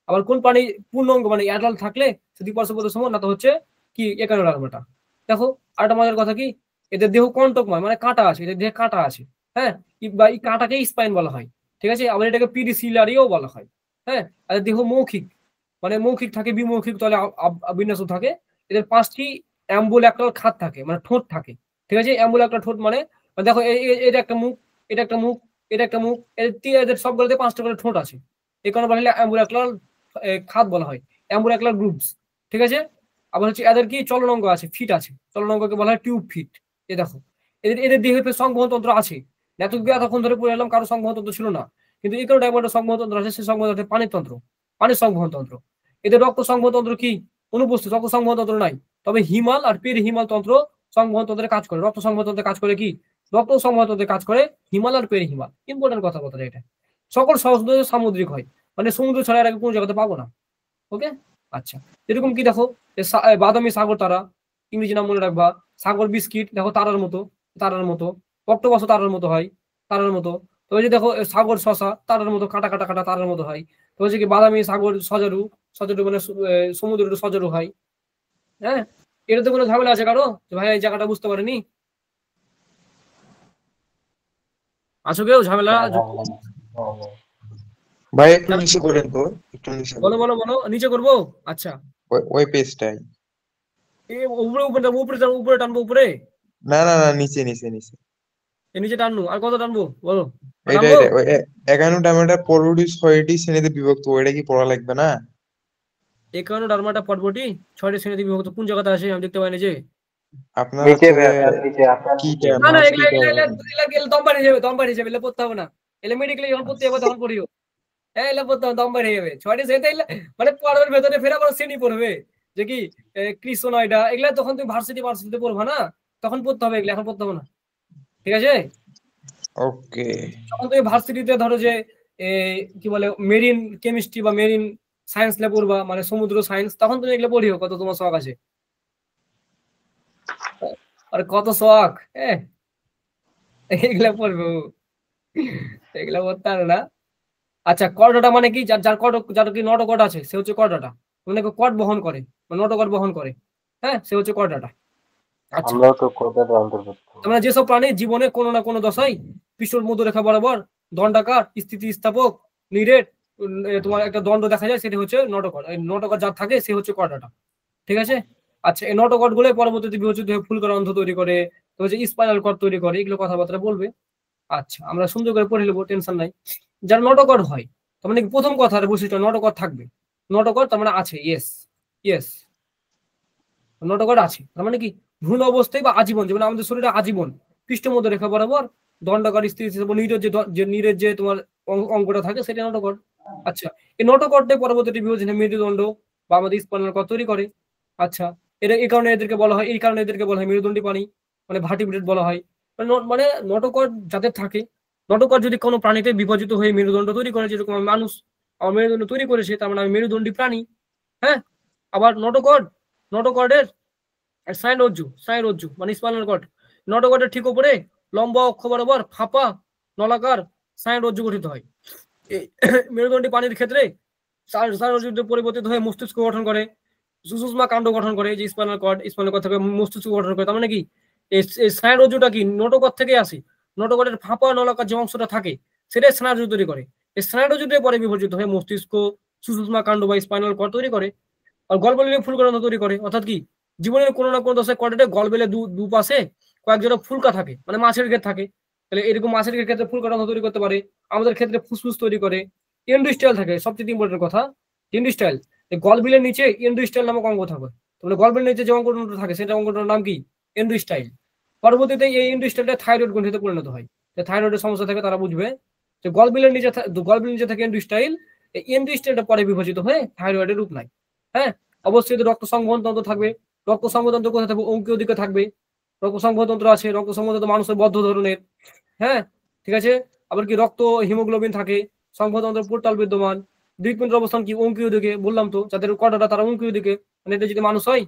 আবার কোন প্রাণী পূর্ণাঙ্গ মানে অ্যাডাল্ট থাকলে সে দ্বিপার্শ্বী প্রতিসম, না তো হচ্ছে কি একান্ন লার্ভাটা। দেখো আরেকটা মজার কথা কি, এদের দেহ কণ্টকময়, মানে কাঁটা আছে, এদের দেহে কাঁটা আছে। হ্যাঁ, বা এই কাঁটাকে স্পাইন বলা হয়, ঠিক আছে। আবার এটাকে পিডিসিলারিও বলা হয়। হ্যাঁ, আর দেহ মৌখিক, মানে মৌখিক থাকে, বিমৌখিক তলে বিন্যাস থাকে। এদের 5টি অ্যাম্বুল্যাক্রাল খাত থাকে, মানে ঠোঁট থাকে, ঠিক আছে। অ্যাম্বুল্যাক্রাল ঠোঁট মানে দেখো এটা একটা মুখ, এটা একটা মুখ, এটা একটা মুখ, এদের সবগুলোতে 5টা করে ঠোঁট আছে। এই কারণে বলা হয় অ্যাম্বুল্যাক্রাল খাত বলা হয়, অ্যাম্বুল্যাক্রাল গ্রুপস, ঠিক আছে। আবার হচ্ছে এদের কি চলনাঙ্গ আছে, ফিট আছে, চলনাঙ্গকে বলা হয় টিউব ফিট। এ দেখো এদের দেহের সংবহনতন্ত্র আছে। এতক্ষণ ধরে পড়ে এলাম কারো সংবহনতন্ত্র ছিল না, কিন্তু এই কারণে একটা সংবহনতন্ত্র আছে, সেই সংবহনতন্ত্র পানির সংবহনতন্ত্র। এদের রক্ত সংবহনতন্ত্র কি অনুপস্থিত, রক্ত সংবহনতন্ত্র নাই। তবে হিমাল আর পেরি হিমাল তন্ত্র সংবহনতন্ত্রের কাজ করে, রক্ত সংবহনতন্ত্রের কাজ করে কি, রক্ত সংবহনতন্ত্রের কাজ করে হিমাল আর পেরি হিমাল। ইম্পর্টেন্ট কথা এটা। সকল সহজ সামুদ্রিক হয়, মানে সমুদ্র ছাড়া এর আগে কোনো জায়গাতে পাবো না। ওকে, আচ্ছা, এরকম কি দেখো বাদামি সাগর তারা, ইংরেজি নাম মনে রাখবা। সাগর বিস্কিট দেখো তারার মতো, তারার মতো। অক্টোপাসও তারার মতো হয়, তারার মতো। তো ওই যে দেখো সাগর শশা তারার মতো, কাটা কাটা কাটা তারার মতো হয়। তো হচ্ছে কি বাদামি সাগর সজারু, সজারু মানে সমুদ্রের সজারু হয়। হ্যাঁ, এটাতে কোনো ঝামেলা আছে কারো যে ভাই এই জায়গাটা বুঝতে পারেনি? আছো কেউ ঝামেলা? হ্যাঁ হ্যাঁ হ্যাঁ হ্যাঁ হ্যাঁ। ভাই একটু নিচে করেন তো, একটু নিচে বলো করেন বলো বলো, নিচে করবো? আচ্ছা, ওই পেজটাই। উপরে উপরে টানবো, উপরে টানবো, উপরে টানবো, উপরে না না না, নিচে নিচে নিচে। নিচে টানবো। আর কত টানবো বলো? এটা টানবো? এটা ওই 11 ডামাটা পর্বটি 6টি শ্রেণীতে বিভক্ত, ওইটা কি পড়া লাগবে না? একান্ন ডারমাটা পর্বটি 6টি শ্রেণীতে বিভক্ত কোন জায়গাতে আছে আমি দেখতে পাইনি যে। আপনার নিচে হচ্ছে ভাই, আপনার নিচে, আপনার কি নিচে। ট্যাব, না না, মাউস এগুলা কি এগুলা ট্যাব? এগুলা এগুলা এগুলা দমবাড়ি যাবে, দমবাড়ি যাবে, এগুলা পড়তে হবে না। এগুলা মেডিকেলে যখন পড়তে যাবে তখন পড়িও। হ্যাঁ, এগুলা পড়তে হবে, দমবাড়ি যাবে। 6টি শ্রেণীতে মানে পড়ার ভেতরে ফের আবার শ্রেণী পড়বে যে কি কৃষ্ণনয়ডা, এগুলা তখন তুমি ভার্সিটিতে পড়বা না, তখন পড়তে হবে, এগুলা এখন পড়তে হবে না। ঠিক আছে? ওকে। যখন তুমি ভার্সিটিতে ধরো যে কি বলে মেরিন কেমিস্ট্রি বা মেরিন সায়েন্স লে পড়বা, মানে সমুদ্র সায়েন্স, তখন তুমি এগুলো পড়িও, কত তোমার শখ আছে। আর কত শখ, হ্যাঁ, এগুলা পড়বো, এগুলা পড়তে পারে না। আচ্ছা, করডাটা মানে কি? যার যার কড, যার কি নটকট আছে সে হচ্ছে করডাটা, মানে কট বহন করে, মানে নটকট বহন করে। হ্যাঁ, সে হচ্ছে করডাটা। আচ্ছা, আমরাও তো কোটার অন্তর্ভুক্ত। তার মানে যেসব প্রাণী জীবনে কোনো না কোনো দশায় পৃষ্ঠর মধ্যরেখা বরাবর দণ্ডাকার স্থিতিস্থাপক নিরেট তোমার একটা দণ্ড দেখা যায়, সেটা হচ্ছে নটকট। এই নটকট যার থাকে সে হচ্ছে করডাটা। ঠিক আছে? আচ্ছা, এই নটকট গুলো পরবর্তীতে বিভাজিত হয়ে ফুলকর অন্ধ তৈরি করে, তো হচ্ছে স্পাইনাল কর্ড তৈরি করে, এগুলো কথাবার্তা বলবে। আচ্ছা, আমরা সুন্দর করে পড়ে নেবো, টেনশন নাই। যার নটকট হয় তার মানে কি, প্রথম কথার বৈশিষ্ট্য নটকট থাকবে। নটকট তার মানে আছে, ইয়েস ইয়েস, নটকট আছে তার মানে কি ভ্রূণ অবস্থায় বা আজীবন, যেমন আমাদের শরীরে আজীবন পৃষ্ঠ মধ্য রেখা বরাবর দণ্ডকার স্থিতি নীরের যে নীরের যে তোমার অঙ্কটা থাকে সেটা নটকট। আচ্ছা, এই নটকটে পরবর্তী বিভাজনে মেরুদণ্ড বা আমাদের স্পাইনাল কর্ড তৈরি করে। আচ্ছা, এই কারণে এদেরকে বলা হয়, এই কারণে এদেরকে বলা হয় মেরুদণ্ডী প্রাণী, মানে ভার্টিব্রেট বলা হয়। মানে নটকট যাদের থাকে, নটকট যদি কোনো প্রাণীতে বিভাজিত হয়ে মেরুদণ্ড তৈরি করে, যেরকম মানুষ আমার মেরুদণ্ড তৈরি করেছে, তার মানে আমি মেরুদণ্ডী প্রাণী। হ্যাঁ, আবার নটকটের স্নায়ুরজ্জু মানে স্পাইনাল কর্ড, নটকটের ঠিক উপরে লম্বা অক্ষ বরাবর ফাঁপা নলাকার স্নায়ুরজ্জু গঠিত হয়। এই মেরুদণ্ডী প্রাণীর ক্ষেত্রে স্নায়ুরজ্জু পরিবর্তিত হয়ে মস্তিষ্ক গঠন করে, সুষুম্না কাণ্ড গঠন করে, যে স্পাইনাল কর্ড থেকে মস্তিষ্ক গঠন করে। তার মানে কি এই স্নায়ুরজ্জুটা কি নটকট থেকে আসে, নটকটের ফাঁপা নলাকার যে অংশটা থাকে সেটাই স্নায়ুরজ্জু তৈরি করে। এই স্নায়ুরজ্জুতে পরে বিভাজিত হয়ে মস্তিষ্ক, সুষুম্না কাণ্ড বা স্পাইনাল কর্ড তৈরি করে। আর গলবেলে ফুলকণা তৈরি করে, অর্থাৎ কি জীবনের কোনো না কোনো দশায় কর্ডে গলবেলে দুপাশে কয়েক জোড়া ফুলকা থাকে, মানে মাছের ক্ষেত্রে থাকে। তাহলে এরকম মাছের ক্ষেত্রে ফুলকণা তৈরি করতে পারে, আমাদের ক্ষেত্রে ফুসফুস তৈরি করে। এন্ডোস্টাইল থাকে, সবচেয়ে ইম্পর্টেন্ট কথা, এন্ডোস্টাইল। এই গলবিলের নিচে এন্ডোস্টাইল নামক অঙ্গ থাকে। তাহলে গলবিলের নিচে যে অঙ্গটা থাকে সেটা অঙ্গটার নাম কি? এন্ডোস্টাইল। পরবর্তীতে এই এন্ডোস্টাইলটা থাইরয়েড গ্রন্থিতে পরিণত হয়। থাইরয়েডের সমস্যা থাকে তারা বুঝবে যে গলবিলের নিচে থাকে এন্ডোস্টাইল, এই এন্ডোস্টাইলটা পরে বিভাজিত হয়ে থাইরয়েডের রূপ নেয়। হ্যাঁ, অবশ্যই রক্ত সংবহন তন্ত্র থাকবে। রক্ত সংবহন তন্ত্র কোথায় থাকবে? অঙ্কীয় দিকে থাকবে। রক্ত সংবহন তন্ত্র আছে, রক্ত সংবহন তন্ত্র মানুষের বদ্ধ ধরনের। হ্যাঁ, ঠিক আছে। আবার কি রক্ত হিমোগ্লোবিন থাকে, সংবহন তন্ত্র পোর্টাল বিদ্যমান। হৃৎপিণ্ডের অবস্থান কি? অঙ্কীয় দিকে, বললাম তো, যাদের কটাটা তারা অঙ্কীয় দিকে, মানে এটা যদি মানুষ হয়।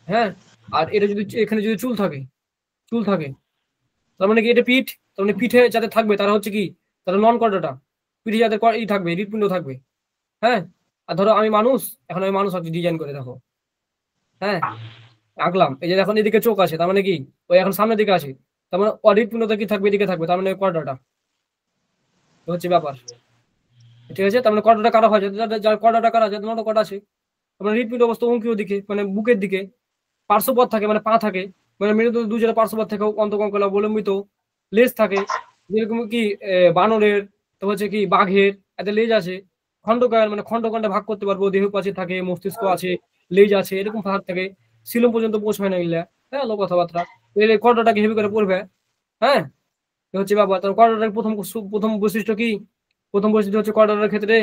হ্যাঁ, আর এটা যদি এখানে যদি চুল থাকে তার মানে কি এটা পিঠ, তার মানে পিঠে যাদের থাকবে তারা হচ্ছে কি, তারা নন কর্ডাটা। পিঠে যাদের থাকবে, হৃৎপিণ্ড থাকবে। হ্যাঁ, আর ধরো আমি মানুষ, এখন আমি মানুষ হচ্ছে ডিজাইন করে দেখো। হ্যাঁ, আঁকলাম, এই যে এখন এদিকে চোখ আছে, তার মানে কি ওই এখন সামনের দিকে আছে, তার মানে হৃৎপিণ্ডটা কি থাকবে? এদিকে থাকবে, তার মানে কর্ডাটা হচ্ছে ব্যাপার। ঠিক আছে, তার মানে কর্ডাটা কাটা হয়, যার কর্ডাটা কাটা, যাদের নট কর্ড আছে, তার মানে হৃৎপিণ্ড অবস্থা অঙ্কীয় দিকে, মানে বুকের দিকে। পার্শ্বপদ থাকে, মানে পা থাকে, মানে মেরুদণ্ড দুই জায়গা পার্শ্বপদ থেকে অন্তঃকঙ্কল অবলম্বিত। লেজ থাকে, যেরকম কি বানরের, তো হচ্ছে কি বাঘের, এতে লেজ আছে। খণ্ডকায় মানে খণ্ডখণ্ডে ভাগ করতে পারবো, দেহ পাশে থাকে, মস্তিষ্ক আছে, লেজ আছে, এরকম ভাগ থাকে। সিলম পর্যন্ত পৌঁছায় না এগুলা। হ্যাঁ, লোক কথাবার্তা। এই কর্ডাটাকে হেভি করে পড়বে। হ্যাঁ, হচ্ছে ব্যাপার। তার কর্ডাটার প্রথম বৈশিষ্ট্য কি? প্রথম বৈশিষ্ট্য হচ্ছে কর্ডাটার ক্ষেত্রে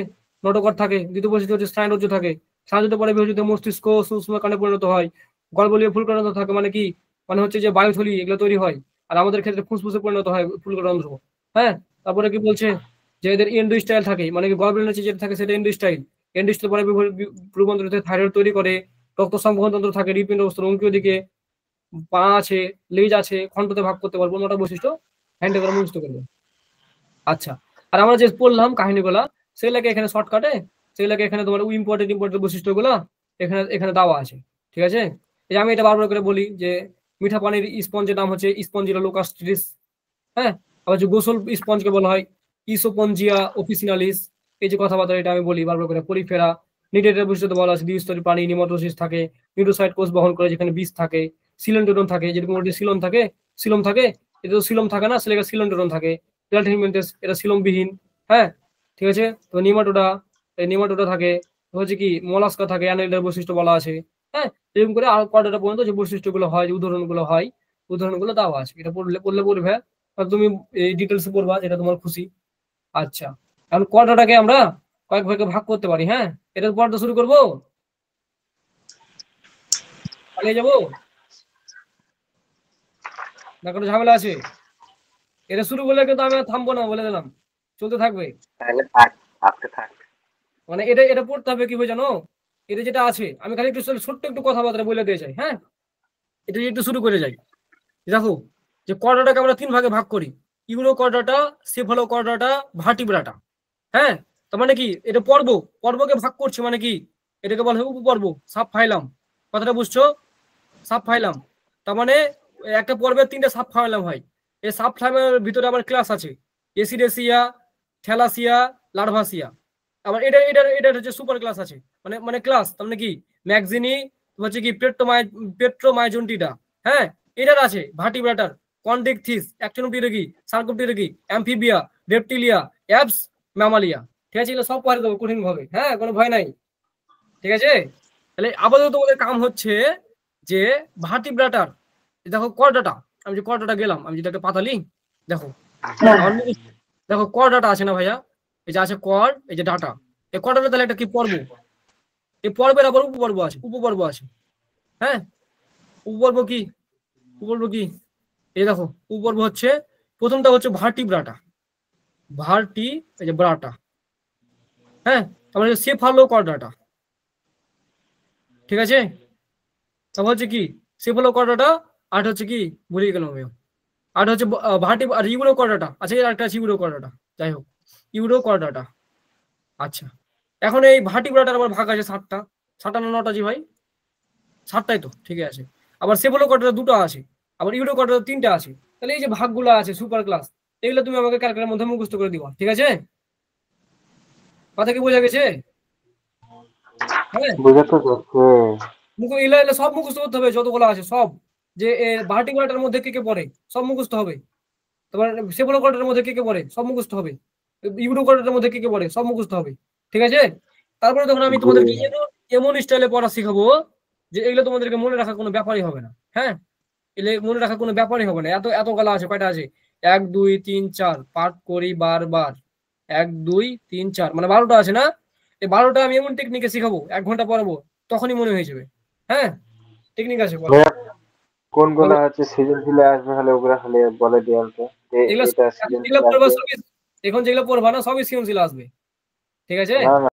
নটকট থাকে। দ্বিতীয় বৈশিষ্ট্য হচ্ছে স্নায়ুরজ্জু থাকে। স্নায়ুরজ্জু পরে বিভাজিত মস্তিষ্ক সুষুম্নাকাণ্ডে পরিণত হয়। গলবলীয় ফুলকণান্ত থাকে, মানে কি, মানে হচ্ছে যে বায়ুথলি এগুলো তৈরি হয়। আর আমাদের ক্ষেত্রে ফুসফুসে পরিণত হয় ফুলকণান্ত। হ্যাঁ, তারপরে কি বলছে যে এদের এন্ডোস্টাইল থাকে, মানে কি গলবেলের নিচে যেটা থাকে সেটা এন্ডোস্টাইল। এন্ডোস্টেল পরে রূপান্তরিত থাইরয়েড তৈরি করে, রক্ত সংবহনতন্ত্র থাকে, হৃৎপিণ্ড অবস্থার অঙ্কীয় দিকে, পা আছে, লেজ আছে, খণ্ডতে ভাগ করতে পারবো, 9টা বৈশিষ্ট্য হ্যান্ডে করে মুখস্থ করবে। আচ্ছা, আর আমরা যে পড়লাম কাহিনীগুলা সেগুলোকে এখানে শর্টকাটে, সেগুলোকে এখানে তোমার ইম্পর্টেন্ট বৈশিষ্ট্যগুলো এখানে এখানে দেওয়া আছে। ঠিক আছে, এই যে আমি এটা বারবার করে বলি যে মিঠা পানির স্পঞ্জের নাম হচ্ছে স্পঞ্জিলা লোকাস্ট্রিস। হ্যাঁ, আবার যে গোসল স্পঞ্জকে বলা হয় ইসোপঞ্জিয়া অফিসিনালিস। এই যে কথাবার্তা এটা আমি বলি বারবার করে। পরিফেরা নিউট্রিয়েন্টের বৈশিষ্ট্য বলা আছে, দ্বিস্তরী প্রাণী, নিউমাটোসিস থাকে, নিউরোসাইট কোষ বহন করে যেখানে বিষ থাকে, সিলেন্টোডন থাকে, যেরকম সিলন থাকে, সিলম থাকে, এটা তো সিলম থাকে না, সেলেকা সিলেন্টোডন থাকে, প্লাটিহেলমিনথেস এটা সিলমবিহীন। হ্যাঁ, ঠিক আছে, তো নিমাটোডা, এই নিমাটোডা থাকে, হচ্ছে কি মলাস্কা থাকে, অ্যানাইডের বৈশিষ্ট্য বলা আছে। হ্যাঁ, এরকম করে আর কয়টা পর্যন্ত যে বৈশিষ্ট্যগুলো হয়, যে উদাহরণগুলো হয়, উদাহরণগুলো দেওয়া আছে। এটা পড়লে পড়বে, আর তুমি এই ডিটেলসে পড়বা যেটা তোমার খুশি। আচ্ছা, এখন কোয়াড্রাটাকে আমরা কয়েক ভাগে ভাগ করতে পারি। হ্যাঁ, এটা পড়তে শুরু করবো, চালিয়ে যাবো না কোনো ঝামেলা আছে? এটা শুরু করলে কিন্তু আমি আর থামবো না, বলে দিলাম, চলতে থাকবে। তাহলে থাক, থাকতে থাক। মানে এটা এটা পড়তে হবে কিভাবে জানো, এটা যেটা আছে আমি খালি একটু ছোট্ট একটু কথাবার্তা বলে দিয়ে যাই। হ্যাঁ, এটা একটু শুরু করে যাই। দেখো যে কর্ডাটাকে আমরা 3 ভাগে ভাগ করি, euro chordata, cephalo chordata, Vertebrata. হ্যাঁ, তার মানে কি এটা পর্বকে ভাগ করছে, মানে কি এটাকে বলা হয় উপপর্ব, সাব ফাইলাম। কথাটা বুঝছো? সাব ফাইলাম তার মানে একটা পর্বের 3টা সাব ফাইলাম হয়। এই সাব ফাইলামের ভিতরে আবার ক্লাস আছে, এসিডেসিয়া, থ্যালাসিয়া, লার্ভাসিয়া। আবার এটা এটা এটা হচ্ছে সুপার ক্লাস আছে, মানে মানে ক্লাস তার মানে কি ম্যাগজিনি, হচ্ছে কি পেট্রোমাইজন্টিডা। হ্যাঁ, এটার আছে ভার্টিব্রাটার, Chondrichthyes, অ্যাকটিনোপটেরিগি, সার্কোপটেরিগি, Amphibia, Reptilia, apps, Mammalia. ঠিক আছে, এগুলো সব পড়ে দেবো কঠিন ভাবে। হ্যাঁ, কোনো ভয় নাই। ঠিক আছে, তাহলে আপাতত তোমাদের কাম হচ্ছে যে ভার্টিব্রাটার, দেখো কর্ডাটা, আমি যে কর্ডাটা গেলাম, আমি যদি একটা পাতালি, দেখো দেখো কর্ডাটা আছে না ভাইয়া, এই যে আছে কর, এই যে ডাটা, এই কর্ডাটা তাহলে একটা কি পর্ব, এই পর্বের আবার উপপর্ব আছে। হ্যাঁ, উপপর্ব কি, উপপর্ব কি, এই দেখো উপপর্ব হচ্ছে প্রথমটা হচ্ছে ভার্টিব্রাটা, এই যে ব্রাটা। হ্যাঁ, তারপরে সেফালো কর্ডাটা। ঠিক আছে, তারপর হচ্ছে কি সেফালো কর্ডাটা, আর হচ্ছে কি ভুলে গেলাম আমি, আর হচ্ছে আর ইউরো কর্ডাটা আছে, একটা আছে ইউরো কর্ডাটা। যাই হোক, ইউরো কর্ডাটা। আচ্ছা, এখন এই ভার্টিব্রাটার আবার ভাগ আছে 7টা, 7টা না 9টা জি ভাই? 7টাই তো, ঠিক আছে। আবার সেফালো কর্ডাটা 2টা আছে, আবার ইউরো কর্ডাটা 3টা আছে। তাহলে এই যে ভাগগুলো আছে সুপার ক্লাস, এগুলো তুমি আমাকে ক্যালকুলেটারের মধ্যে মুখস্থ করে দিবা। ঠিক আছে, কথা কি বোঝা গেছে? হ্যাঁ, বুঝাতে যাচ্ছে। এগুলো এগুলো সব মুখস্থ করতে হবে, যতগুলো আছে সব। যে ভার্টিব্রাটার মধ্যে কে কে পড়ে সব মুখস্থ হবে, তোমার সেফালো কর্ডাটার মধ্যে কে কে পড়ে সব মুখস্থ হবে, ইউরো কর্ডাটার মধ্যে কে কে পড়ে সব মুখস্থ হবে। ঠিক আছে, তারপরে তখন আমি তোমাদেরকে এমন স্টাইলে পড়া শিখাবো যে এগুলো তোমাদেরকে মনে রাখার কোনো ব্যাপারই হবে না। হ্যাঁ, এগুলো মনে রাখার কোনো ব্যাপারই হবে না। এত গালা আছে, কয়টা আছে, 1 2 3 4, পাঠ করি বারবার, 1 2 3 4, মানে 12টা আছে না? এই 12টা আমি এমন টেকনিকে শিখাবো, 1 ঘন্টা পড়াবো, তখনই মনে হয়ে যাবে। হ্যাঁ, টেকনিক আছে বলো। কোনগুলো হচ্ছে সৃজনশীলে আসবে, খালি ওগুলা খালি বলে দিয়ে আনতে যে এগুলো এটা যেগুলো সৃজনশীলে পড়বা আসবে। সবই, এখন যেগুলো পড়বা না সবই সৃজনশীল আসবে। ঠিক আছে। না না